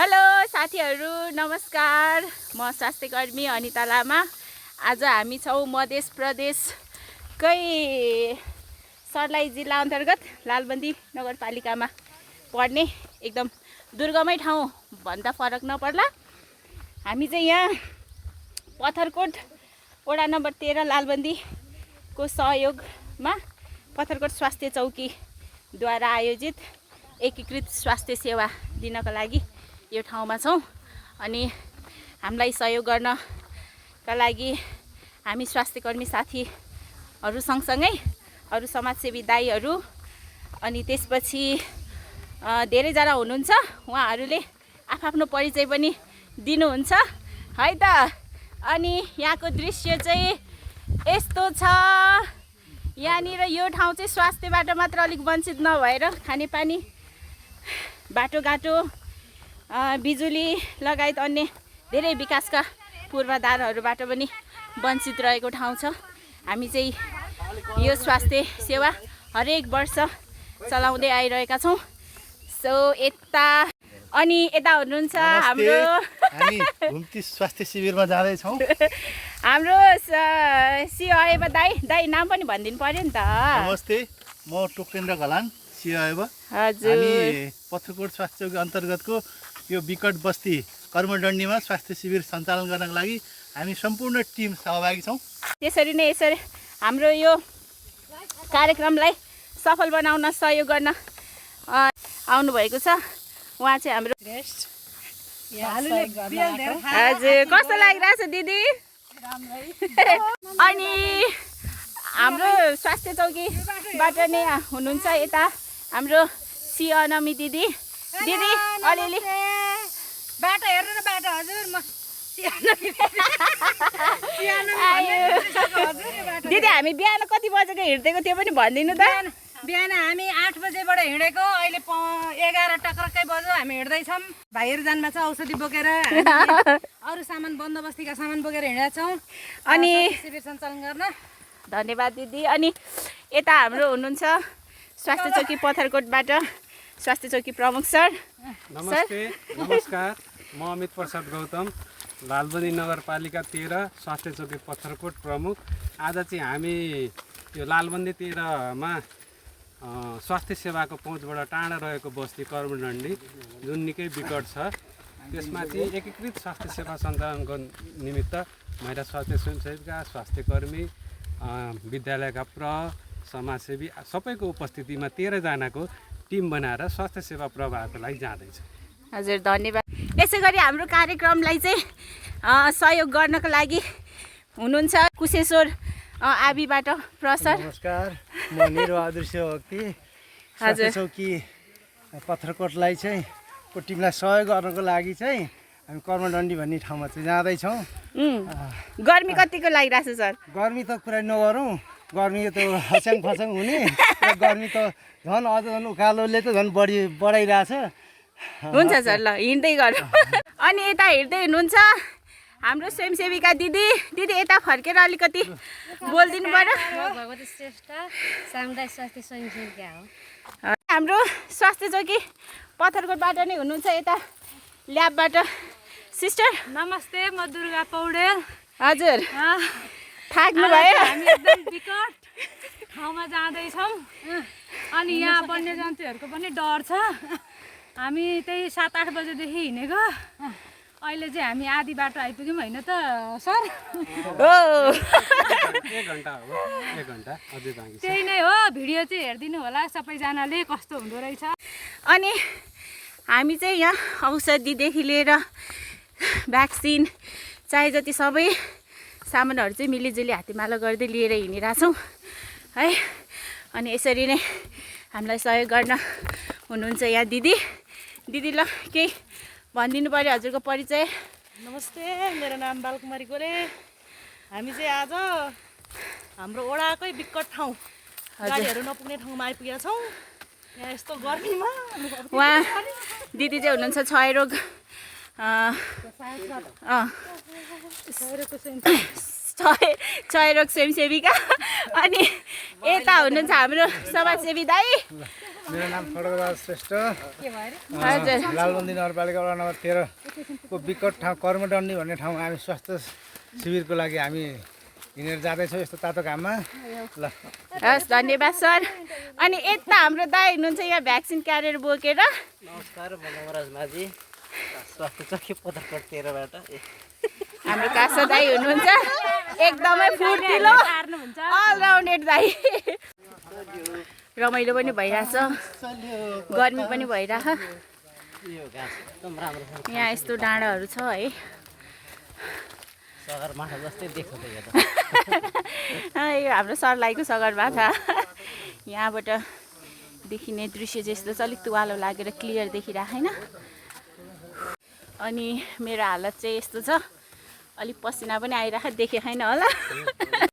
Hello साथीहरू नमस्कार। म स्वास्थ्यकर्मी अनिता लामा। आज हामी छौँ मध्य प्रदेशकै सर्लाही जिल्ला अन्तर्गत लालबन्दी नगरपालिकामा पर्ने एकदम दुर्गमै ठाउँ भन्दा फरक नपर्ला। हामी चाहिँ यहाँ पत्थरकोट वडा नम्बर 13 लालबन्दीको सहयोगमा पत्थरकोट स्वास्थ्य चौकीद्वारा आयोजित एकीकृत स्वास्थ्य सेवा दिनका लागि यो ठाउँमा छौँ। अनि हामीलाई सहयोग गर्नका लागि हामी स्वास्थ्यकर्मी साथीहरू सँगसँगै अरू समाजसेवी दाइहरू अनि त्यसपछि धेरैजना हुनुहुन्छ। उहाँहरूले आफ्नो परिचय पनि दिनुहुन्छ है त। अनि यहाँको दृश्य चाहिँ यस्तो छ। यहाँनिर यो ठाउँ चाहिँ स्वास्थ्यबाट मात्र अलिक वञ्चित नभएर खानेपानी बाटोघाटो बिजुली लगायत अन्य धेरै विकासका पूर्वाधारहरूबाट पनि वञ्चित रहेको ठाउँ छ। हामी चाहिँ यो स्वास्थ्य सेवा हरेक वर्ष चलाउँदै आइरहेका छौँ। सो यता हुनुहुन्छ हाम्रो हामी घुम्ती स्वास्थ्य शिविरमा जाँदैछौँ। हाम्रो सिआइएब दाइ नाम पनि भनिदिनु पर्यो नि त। नमस्ते, म टोकेन्द्र घलान सिआइएब। हजुर, हामी पत्थरकोट स्वास्थ्य चौकी अन्तर्गतको यो विकट बस्ती कर्मदण्डीमा स्वास्थ्य शिविर सञ्चालन गर्नको लागि हामी सम्पूर्ण टिम सहभागी छौँ। त्यसरी नै यसरी हाम्रो यो कार्यक्रमलाई सफल बनाउन सहयोग गर्न आउनुभएको छ। उहाँ चाहिँ हाम्रो हजुर, कस्तो लागिरहेछ दिदी? अनि हाम्रो स्वास्थ्य चौकीबाट नै हुनुहुन्छ यता हाम्रो सिअनमी दिदी। दिदी अलिअलि बाटो हेर्नु न, बाटो हजुर म दिदी हामी बिहान कति बजेको हिँड्दैको त्यो पनि भनिदिनु त। बिहान हामी 8 बजेबाट हिँडेको, अहिले 11 टक्रक्कै बज्यो हामी हिँड्दैछौँ। भाइहरू जानमा छ औषधि बोकेर, अरू सामान बन्दोबस्तीका सामान बोकेर हिँडेका छौँ अनि शिविर सञ्चालन गर्न। धन्यवाद दिदी। अनि यता हाम्रो हुनुहुन्छ स्वास्थ्य चौकी पत्थरकोटबाट स्वास्थ्य चौकी प्रमुख सर। नमस्ते, नमस्कार। म अमित प्रसाद गौतम, लालबन्दी नगरपालिका 13 स्वास्थ्य चौकी पत्थरकोट प्रमुख। आज चाहिँ हामी यो लालबन्दी 13 मा स्वास्थ्य सेवाको पहुँचबाट टाढा रहेको बस्ती कर्मदण्डी जुन निकै विकट छ, त्यसमा चाहिँ एकीकृत स्वास्थ्य सेवा सञ्चालनको निमित्त महिला स्वास्थ्य स्वयंसेविका, स्वास्थ्यकर्मी, विद्यालयका समाजसेवी सबैको उपस्थितिमा 13 जनाको टिम बनाएर स्वास्थ्य सेवा प्रवाहको लागि जाँदैछ। हजुर, धन्यवाद। यसै गरी हाम्रो कार्यक्रमलाई चाहिँ सहयोग गर्नको लागि हुनुहुन्छ कुशेश्वर आबीबाट प्रसर। नमस्कार, म निरबहादुर सेवकी स्वास्थ्य चौकी पत्थरकोटलाई चाहिँ को टिमलाई सहयोग गर्नको लागि चाहिँ हामी कर्मदण्डी भन्ने ठाउँमा चाहिँ जाँदैछौँ। गर्मी कतिको लागिरहेछ सर? गर्मी त कुरा नगरौँ, गर्मी त फस्याङ फस्याङ हुने, गर्मी त झन् उकालोले त झन् बढाइरहेछ। हुन्छ सर, ल हिँड्दै गरौँ। अनि यता हिँड्दै हुनुहुन्छ हाम्रो स्वयंसेविका दिदी। दिदी यता फर्केर अलिकति बोलिदिनु पर्यो। भगवती श्रेष्ठ सामुदायिक स्वास्थ्य स्वयंसेविका हो। हाम्रो स्वास्थ्य चौकी पत्थरकोटबाट नै हुनुहुन्छ यता ल्याबबाट सिस्टर। नमस्ते, म दुर्गा पौडेल। हजुर, थाक्नु भयो? हामी एकदम विकट ठाउँमा जाँदैछौँ। अनि यहाँ वन्यजन्तुहरूको पनि डर छ। हामी त्यही 7-8 बजेदेखि हिँडेको, अहिले चाहिँ हामी आधी बाटो आइपुग्यौँ होइन त सर? हो, 1 घन्टा हो, 1 घन्टा अझै बाँकी छ। त्यही नै हो। भिडियो चाहिँ हेरिदिनु होला सबैजनाले कस्तो हुँदो रहेछ। अनि हामी चाहिँ यहाँ औषधिदेखि लिएर भ्याक्सिन चाहे जति सबै सामानहरू चाहिँ मिलिजुली हातेमालो गर्दै लिएर हिँडिरहेछौँ है। अनि यसरी नै हामीलाई सहयोग गर्न हुनुहुन्छ यहाँ दिदी। दिदी ल केही भनिदिनु पर्यो हजुरको परिचय। नमस्ते, मेरो नाम बालकुमारी गोरे। हामी चाहिँ आज हाम्रो वडाकै विकट ठाउँ, गाडीहरू नपुग्ने ठाउँमा आइपुगेका छौँ। यहाँ यस्तो गर्मीमा उहाँ दिदी चाहिँ हुनुहुन्छ क्षयरोग क्षयरोग स्वयंसेविका। अनि यता हुनुहुन्छ हाम्रो समाजसेवी दाइ। मेरो नाम खड्गबहादुर श्रेष्ठ हजुर लालबन्दी नगरपालिका वडा नम्बर 13 को विकट ठाउँ कर्मदण्डी भन्ने ठाउँमा हामी स्वास्थ्य शिविरको लागि हामी हिँडेर जाँदैछौँ यस्तो तातो घाममा ल हस् धन्यवाद सर अनि यता हाम्रो दाइ हुनुहुन्छ यहाँ भ्याक्सिन क्यारेर बोकेर नमस्कार म नवराज माझी स्वास्थ्य चौकी पत्रकोट 13 बाट हाम्रो कासा दाइ हुनुहुन्छ एकदमै फुर्तिलो अलराउन्डेड दाइ रमाइलो पनि भइरहेछ गर्मी पनि भइरहेछ यो घाँस एकदम राम्रो छ यहाँ यस्तो डाँडाहरू छ है सगरमाथा जस्तै देख्छ त यो त यो हाम्रो सर्लाहीको सगरमाथा यहाँबाट देखिने दृश्य चाहिँ यस्तो छ अलिक तुवालो लागेर क्लियर देखिरहेको छैन अनि मेरो हालत चाहिँ यस्तो छ अलिक पसिना पनि आइरहेको देखेको छैन होला